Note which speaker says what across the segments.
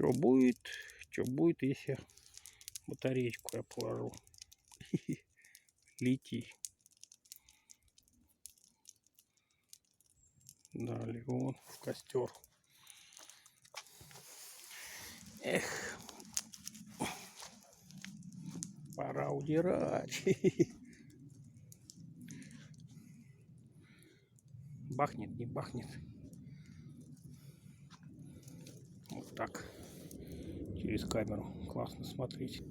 Speaker 1: Что будет, если батареечку я положу? Лети. Далее вон в костер. Эх, пора удирать. Бахнет, не бахнет. Вот так. Через камеру классно смотреть.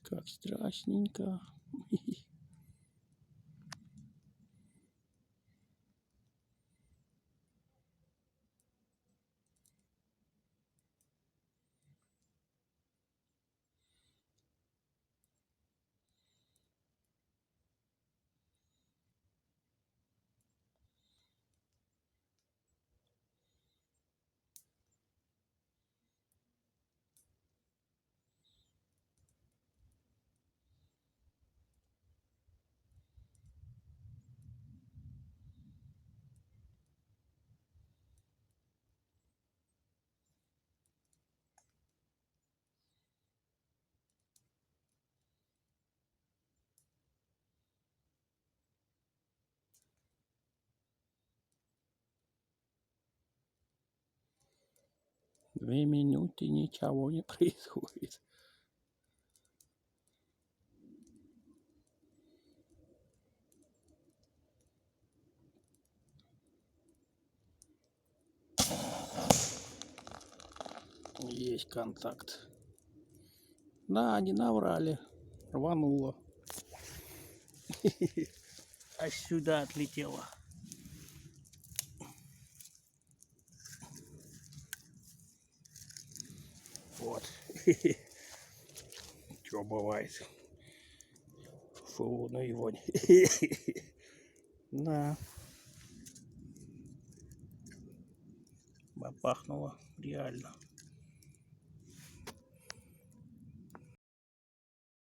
Speaker 1: Как страшненько. Две минуты ничего не происходит. Есть контакт. Да, не наврали. Рвануло. А сюда отлетело. Вот. Что бывает? Фу, ну его. Да. Бабахнуло реально.